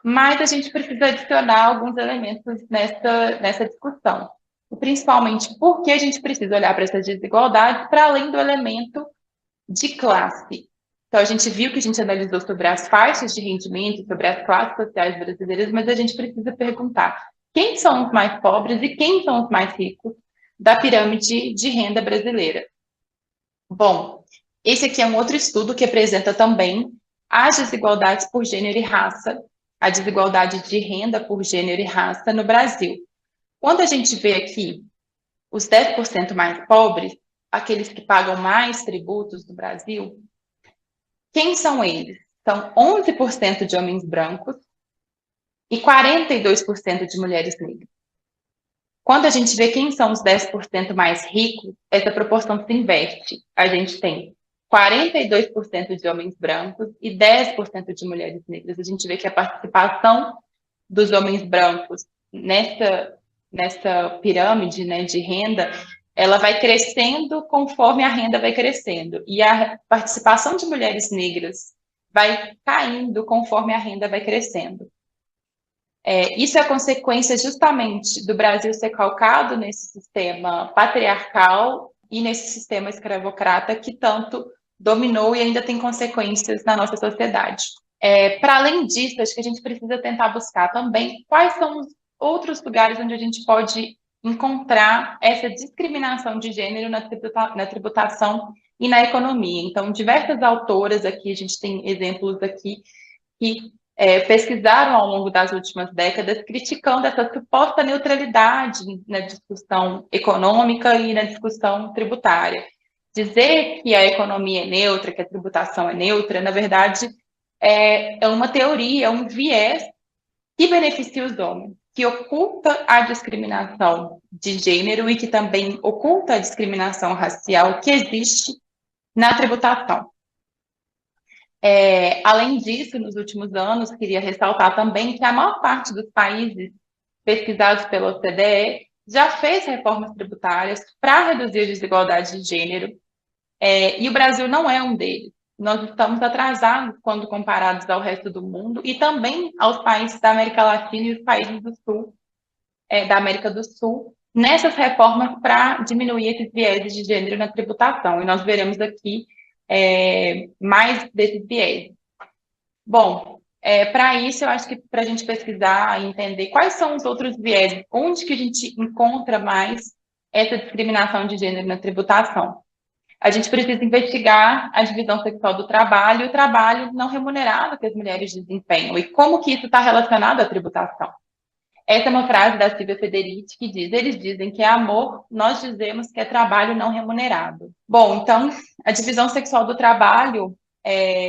mas a gente precisa adicionar alguns elementos nessa discussão. E principalmente porque a gente precisa olhar para essas desigualdades para além do elemento de classe. Então, a gente viu que a gente analisou sobre as faixas de rendimento, sobre as classes sociais brasileiras, mas a gente precisa perguntar quem são os mais pobres e quem são os mais ricos da pirâmide de renda brasileira. Bom, esse aqui é um outro estudo que apresenta também as desigualdades por gênero e raça, a desigualdade de renda por gênero e raça no Brasil. Quando a gente vê aqui os 10% mais pobres, aqueles que pagam mais tributos do Brasil, quem são eles? São 11% de homens brancos e 42% de mulheres negras. Quando a gente vê quem são os 10% mais ricos, essa proporção se inverte. A gente tem 42% de homens brancos e 10% de mulheres negras. A gente vê que a participação dos homens brancos nessa pirâmide, né, de renda, ela vai crescendo conforme a renda vai crescendo. E a participação de mulheres negras vai caindo conforme a renda vai crescendo. Isso é consequência justamente do Brasil ser calcado nesse sistema patriarcal e nesse sistema escravocrata que tanto dominou e ainda tem consequências na nossa sociedade. Para além disso, acho que a gente precisa tentar buscar também quais são os outros lugares onde a gente pode encontrar essa discriminação de gênero na tributação e na economia. Então, diversas autoras aqui, a gente tem exemplos aqui que pesquisaram ao longo das últimas décadas, criticando essa suposta neutralidade na discussão econômica e na discussão tributária. Dizer que a economia é neutra, que a tributação é neutra, na verdade, é uma teoria, é um viés que beneficia os homens, que oculta a discriminação de gênero e que também oculta a discriminação racial que existe na tributação. Além disso, nos últimos anos, queria ressaltar também que a maior parte dos países pesquisados pela OCDE já fez reformas tributárias para reduzir a desigualdade de gênero, e o Brasil não é um deles. Nós estamos atrasados quando comparados ao resto do mundo e também aos países da América Latina e os países do Sul, da América do Sul, nessas reformas para diminuir esses vieses de gênero na tributação. E nós veremos aqui mais desses vieses. Bom, para isso, eu acho que para a gente pesquisar e entender quais são os outros vieses, onde que a gente encontra mais essa discriminação de gênero na tributação. A gente precisa investigar a divisão sexual do trabalho e o trabalho não remunerado que as mulheres desempenham e como que isso está relacionado à tributação. Essa é uma frase da Silvia Federici que diz: eles dizem que é amor, nós dizemos que é trabalho não remunerado. Bom, então, a divisão sexual do trabalho,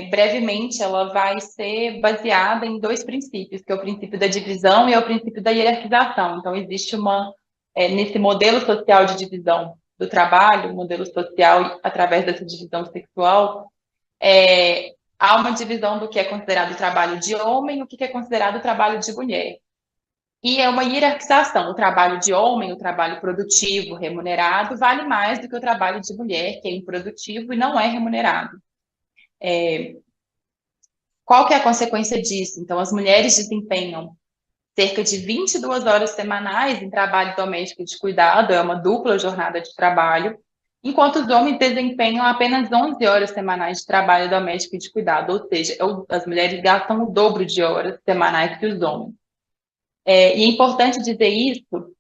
brevemente, ela vai ser baseada em dois princípios, que é o princípio da divisão e é o princípio da hierarquização. Então, existe nesse modelo social de divisão do trabalho, modelo social através dessa divisão sexual, há uma divisão do que é considerado trabalho de homem e o que é considerado trabalho de mulher. E é uma hierarquização. O trabalho de homem, o trabalho produtivo, remunerado, vale mais do que o trabalho de mulher, que é improdutivo e não é remunerado. Qual que é a consequência disso? Então, as mulheres desempenham cerca de 22 horas semanais em trabalho doméstico e de cuidado, é uma dupla jornada de trabalho, enquanto os homens desempenham apenas 11 horas semanais de trabalho doméstico e de cuidado, ou seja, as mulheres gastam o dobro de horas semanais que os homens. E é importante dizer isso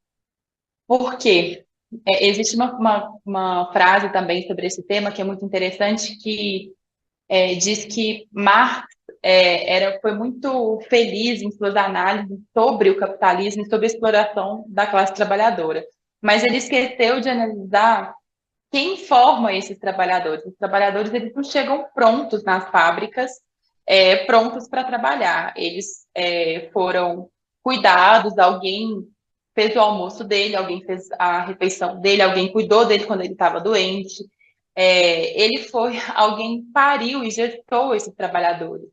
porque existe uma frase também sobre esse tema que é muito interessante, que diz que Marx foi muito feliz em suas análises sobre o capitalismo e sobre a exploração da classe trabalhadora. Mas ele esqueceu de analisar quem forma esses trabalhadores. Os trabalhadores, eles não chegam prontos nas fábricas, prontos para trabalhar. Eles foram cuidados, alguém fez o almoço dele, alguém fez a refeição dele, alguém cuidou dele quando ele estava doente. Alguém pariu e gestou esses trabalhadores.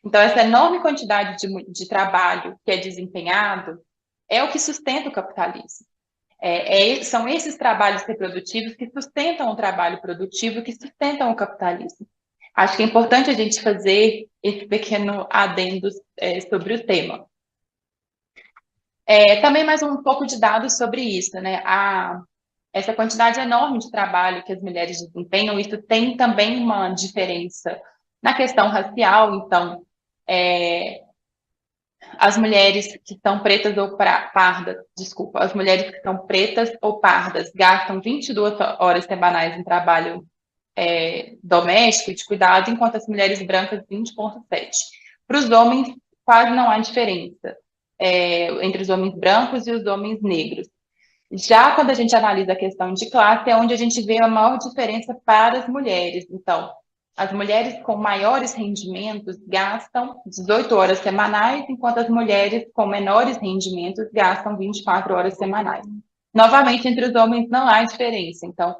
Então, essa enorme quantidade de trabalho que é desempenhado é o que sustenta o capitalismo. São esses trabalhos reprodutivos que sustentam o trabalho produtivo, que sustentam o capitalismo. Acho que é importante a gente fazer esse pequeno adendo sobre o tema. Também mais um pouco de dados sobre isso, né? Essa quantidade enorme de trabalho que as mulheres desempenham, isso tem também uma diferença na questão racial. Então, as mulheres que são pretas ou pardas, as mulheres que são pretas ou pardas gastam 22 horas semanais em trabalho doméstico e de cuidado, enquanto as mulheres brancas 20,7. Para os homens, quase não há diferença entre os homens brancos e os homens negros. Já quando a gente analisa a questão de classe, é onde a gente vê a maior diferença para as mulheres. Então, as mulheres com maiores rendimentos gastam 18 horas semanais, enquanto as mulheres com menores rendimentos gastam 24 horas semanais. Novamente, entre os homens não há diferença. Então,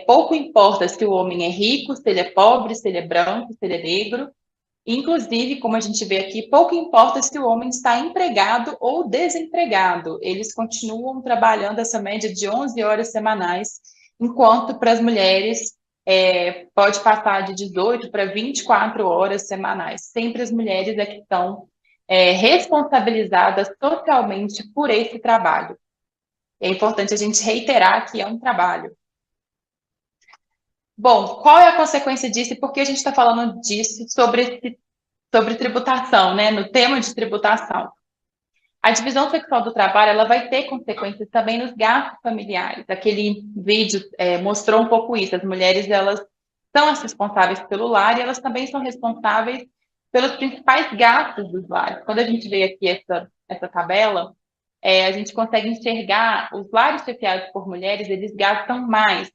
pouco importa se o homem é rico, se ele é pobre, se ele é branco, se ele é negro. Inclusive, como a gente vê aqui, pouco importa se o homem está empregado ou desempregado. Eles continuam trabalhando essa média de 11 horas semanais, enquanto para as mulheres pode passar de 18 para 24 horas semanais. Sempre as mulheres que estão responsabilizadas socialmente por esse trabalho. É importante a gente reiterar que é um trabalho. Bom, qual é a consequência disso e por que a gente está falando disso sobre tributação, né, no tema de tributação? A divisão sexual do trabalho, ela vai ter consequências também nos gastos familiares. Aquele vídeo mostrou um pouco isso. As mulheres, elas são as responsáveis pelo lar e elas também são responsáveis pelos principais gastos dos lares. Quando a gente vê aqui essa tabela, a gente consegue enxergar os lares chefiados por mulheres, eles gastam mais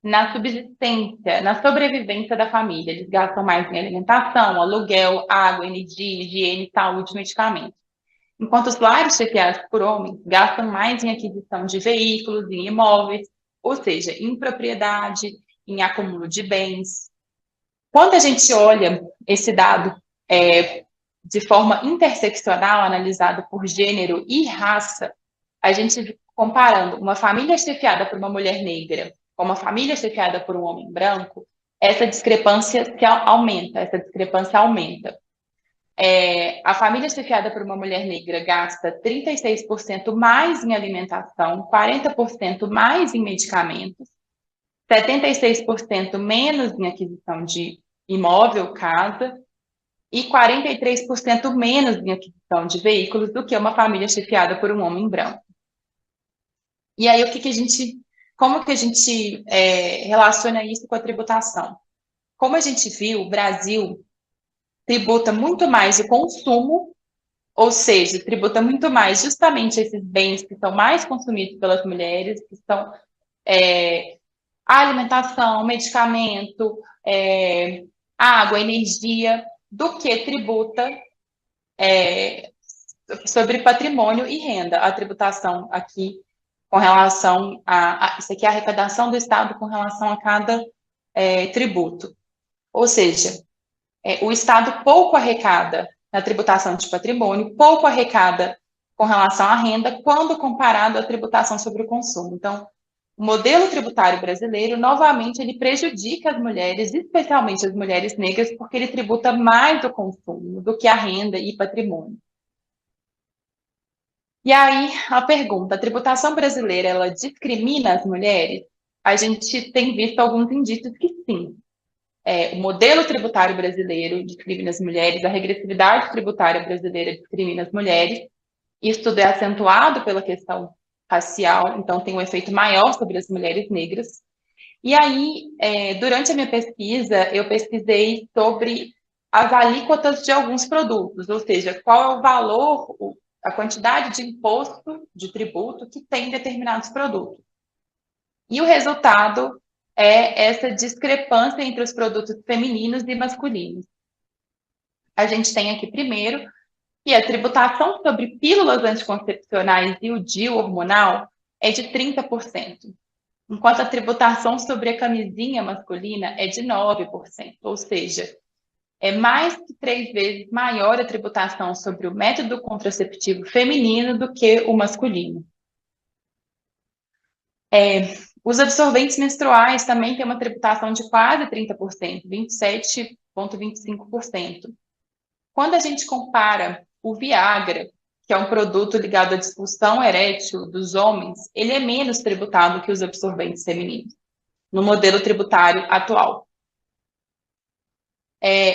na subsistência, na sobrevivência da família. Eles gastam mais em alimentação, aluguel, água, energia, higiene, saúde, medicamentos. Enquanto os lares chefiados por homens gastam mais em aquisição de veículos, em imóveis, ou seja, em propriedade, em acúmulo de bens. Quando a gente olha esse dado de forma interseccional, analisado por gênero e raça, a gente comparando uma família chefiada por uma mulher negra com uma família chefiada por um homem branco, essa discrepância aumenta. A família chefiada por uma mulher negra gasta 36% mais em alimentação, 40% mais em medicamentos, 76% menos em aquisição de imóvel, casa, e 43% menos em aquisição de veículos do que uma família chefiada por um homem branco. E aí, como que a gente relaciona isso com a tributação? Como a gente viu, o Brasil tributa muito mais o consumo, ou seja, tributa muito mais justamente esses bens que são mais consumidos pelas mulheres, que são alimentação, medicamento, água, energia, do que tributa sobre patrimônio e renda. A tributação aqui com relação isso aqui é a arrecadação do Estado com relação a cada tributo. Ou seja, o Estado pouco arrecada na tributação de patrimônio, pouco arrecada com relação à renda, quando comparado à tributação sobre o consumo. Então, o modelo tributário brasileiro, novamente, ele prejudica as mulheres, especialmente as mulheres negras, porque ele tributa mais o consumo do que a renda e patrimônio. E aí, a pergunta, a tributação brasileira, ela discrimina as mulheres? A gente tem visto alguns indícios que sim. O modelo tributário brasileiro discrimina as mulheres, a regressividade tributária brasileira discrimina as mulheres, isso tudo é acentuado pela questão racial, então tem um efeito maior sobre as mulheres negras. E aí, durante a minha pesquisa, eu pesquisei sobre as alíquotas de alguns produtos, ou seja, qual é o valor, a quantidade de imposto, de tributo que tem determinados produtos. E o resultado é essa discrepância entre os produtos femininos e masculinos. A gente tem aqui primeiro que a tributação sobre pílulas anticoncepcionais e o DIU hormonal é de 30%, enquanto a tributação sobre a camisinha masculina é de 9%, ou seja, é mais que 3 vezes maior a tributação sobre o método contraceptivo feminino do que o masculino. Os absorventes menstruais também têm uma tributação de quase 30%, 27,25%. Quando a gente compara o Viagra, que é um produto ligado à disfunção erétil dos homens, ele é menos tributado que os absorventes femininos, no modelo tributário atual.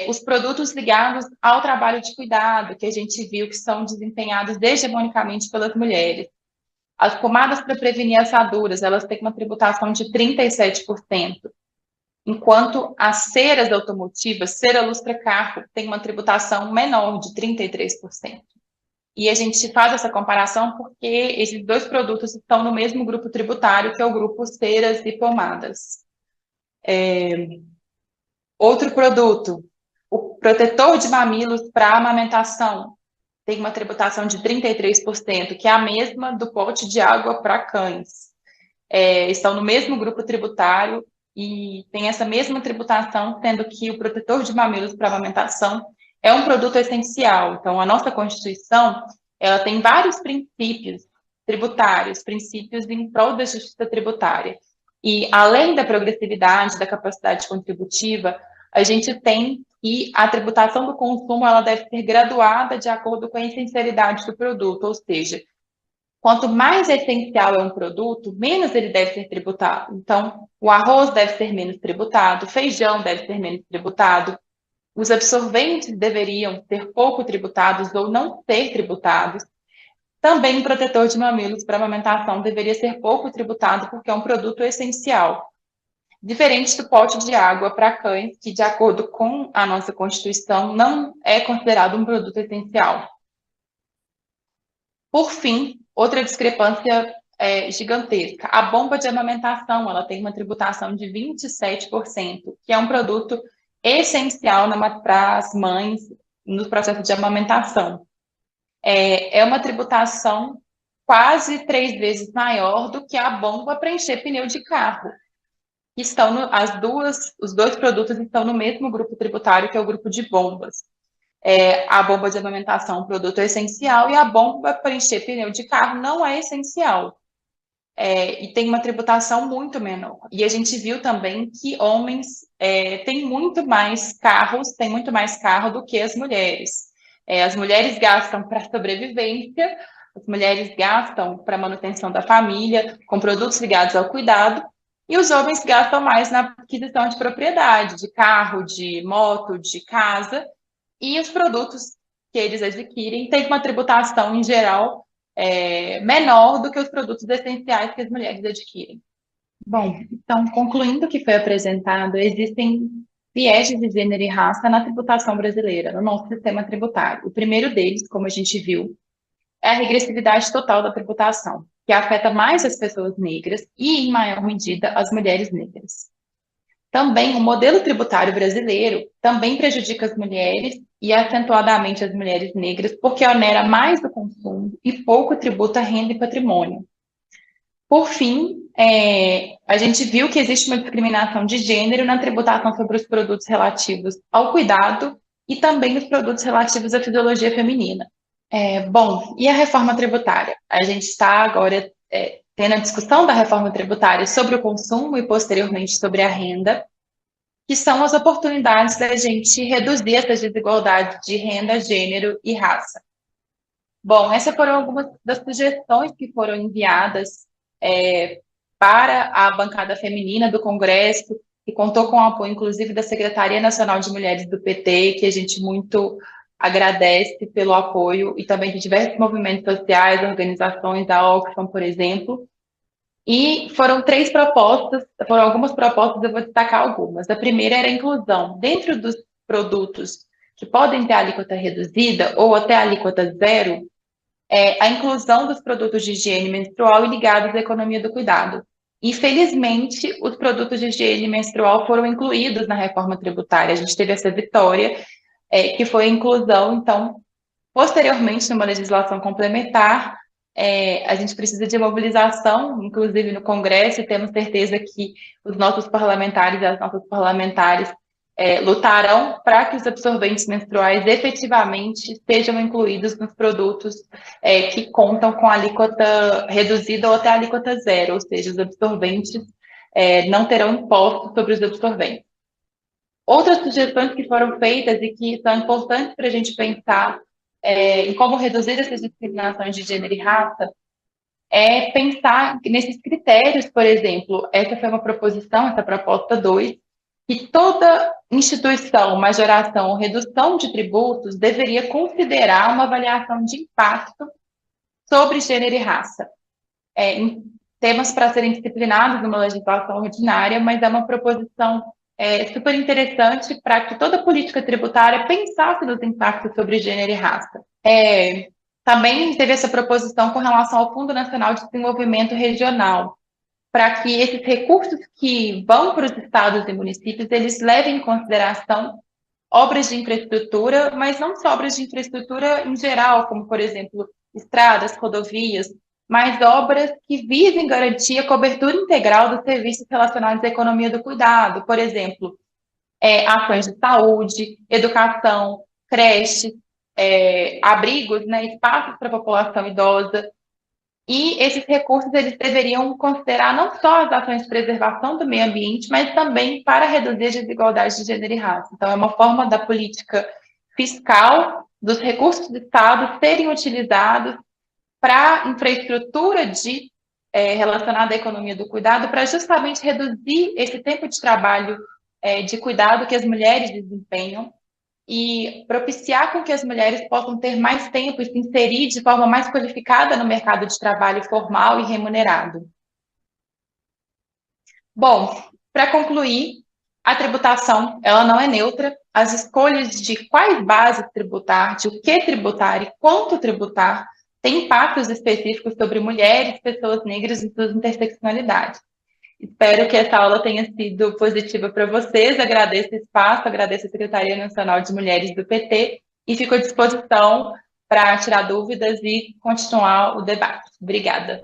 Os produtos ligados ao trabalho de cuidado, que a gente viu que são desempenhados hegemonicamente pelas mulheres. As pomadas para prevenir assaduras, elas têm uma tributação de 37%, enquanto as ceras automotivas, cera lustra-carro, tem uma tributação menor de 33%. E a gente faz essa comparação porque esses dois produtos estão no mesmo grupo tributário, que é o grupo ceras e pomadas. Outro produto, o protetor de mamilos para amamentação, tem uma tributação de 33%, que é a mesma do pote de água para cães. Estão no mesmo grupo tributário e tem essa mesma tributação, sendo que o protetor de mamilos para amamentação é um produto essencial. Então, a nossa Constituição, ela tem vários princípios tributários, princípios em prol da justiça tributária. E, além da progressividade, da capacidade contributiva, a gente tem que a tributação do consumo ela deve ser graduada de acordo com a essencialidade do produto, ou seja, quanto mais essencial é um produto, menos ele deve ser tributado. Então, o arroz deve ser menos tributado, o feijão deve ser menos tributado, os absorventes deveriam ser pouco tributados ou não ser tributados. Também o protetor de mamilos para amamentação deveria ser pouco tributado porque é um produto essencial. diferente do pote de água para cães, que, de acordo com a nossa Constituição, não é considerado um produto essencial. Por fim, outra discrepância gigantesca. A bomba de amamentação, ela tem uma tributação de 27%, que é um produto essencial para as mães no processo de amamentação. É uma tributação quase 3 vezes maior do que a bomba para encher pneu de carro. Os dois produtos estão no mesmo grupo tributário, que é o grupo de bombas. A bomba de amamentação é um produto essencial e a bomba para encher pneu de carro não é essencial. E tem uma tributação muito menor. E a gente viu também que homens têm muito mais carro do que as mulheres. As mulheres gastam para sobrevivência, as mulheres gastam para manutenção da família, com produtos ligados ao cuidado, e os homens gastam mais na aquisição de propriedade, de carro, de moto, de casa, e os produtos que eles adquirem têm uma tributação, em geral, menor do que os produtos essenciais que as mulheres adquirem. Bom, então, concluindo o que foi apresentado, existem vieses de gênero e raça na tributação brasileira, no nosso sistema tributário. O primeiro deles, como a gente viu, é a regressividade total da tributação, que afeta mais as pessoas negras e, em maior medida, as mulheres negras. Também, o modelo tributário brasileiro também prejudica as mulheres e acentuadamente as mulheres negras, porque onera mais o consumo e pouco tributa renda e patrimônio. Por fim, a gente viu que existe uma discriminação de gênero na tributação sobre os produtos relativos ao cuidado e também os produtos relativos à fisiologia feminina. Bom, e a reforma tributária? A gente está agora tendo a discussão da reforma tributária sobre o consumo e posteriormente sobre a renda, que são as oportunidades da gente reduzir essas desigualdades de renda, gênero e raça. Bom, essas foram algumas das sugestões que foram enviadas para a bancada feminina do Congresso, que contou com o apoio, inclusive, da Secretaria Nacional de Mulheres do PT, que a gente muito agradece pelo apoio, e também de diversos movimentos sociais, organizações, da Oxfam, por exemplo. E foram algumas propostas, eu vou destacar algumas. A primeira era a inclusão, dentro dos produtos que podem ter alíquota reduzida ou até alíquota zero, a inclusão dos produtos de higiene menstrual e ligados à economia do cuidado. Infelizmente, os produtos de higiene menstrual foram incluídos na reforma tributária. A gente teve essa vitória, que foi a inclusão. Então, posteriormente, numa legislação complementar, a gente precisa de mobilização, inclusive no Congresso, e temos certeza que os nossos parlamentares e as nossas parlamentares lutarão para que os absorventes menstruais efetivamente sejam incluídos nos produtos que contam com alíquota reduzida ou até alíquota zero, ou seja, os absorventes não terão imposto sobre os absorventes. Outras sugestões que foram feitas e que são importantes para a gente pensar em como reduzir essas discriminações de gênero e raça é pensar nesses critérios, por exemplo. Essa foi uma proposição, essa proposta 2, que toda instituição, majoração ou redução de tributos deveria considerar uma avaliação de impacto sobre gênero e raça. Em temas para serem disciplinados numa legislação ordinária, mas é uma proposição super interessante para que toda política tributária pensasse nos impactos sobre gênero e raça. Também teve essa proposição com relação ao Fundo Nacional de Desenvolvimento Regional, para que esses recursos que vão para os estados e municípios, eles levem em consideração obras de infraestrutura, mas não só obras de infraestrutura em geral, como, por exemplo, estradas, rodovias, mas obras que visem garantir a cobertura integral dos serviços relacionados à economia do cuidado, por exemplo, ações de saúde, educação, creches, abrigos, né, espaços para a população idosa. E esses recursos eles deveriam considerar não só as ações de preservação do meio ambiente, mas também para reduzir as desigualdades de gênero e raça. Então, é uma forma da política fiscal, dos recursos do Estado serem utilizados para infraestrutura relacionada à economia do cuidado, para justamente reduzir esse tempo de trabalho de cuidado que as mulheres desempenham e propiciar com que as mulheres possam ter mais tempo e se inserir de forma mais qualificada no mercado de trabalho formal e remunerado. Bom, Para concluir, a tributação ela não é neutra. As escolhas de quais bases tributar, de o que tributar e quanto tributar, têm impactos específicos sobre mulheres, pessoas negras e suas interseccionalidades. Espero que essa aula tenha sido positiva para vocês. Agradeço o espaço, agradeço a Secretaria Nacional de Mulheres do PT e fico à disposição para tirar dúvidas e continuar o debate. Obrigada.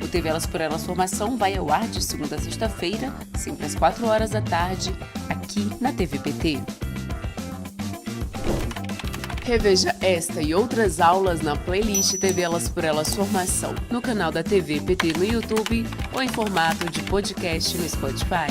O TV Elas por Elas Formação vai ao ar de segunda a sexta-feira, sempre às 4 horas da tarde, aqui na TV PT. Reveja esta e outras aulas na playlist TV Elas por Elas Formação, no canal da TV PT no YouTube ou em formato de podcast no Spotify.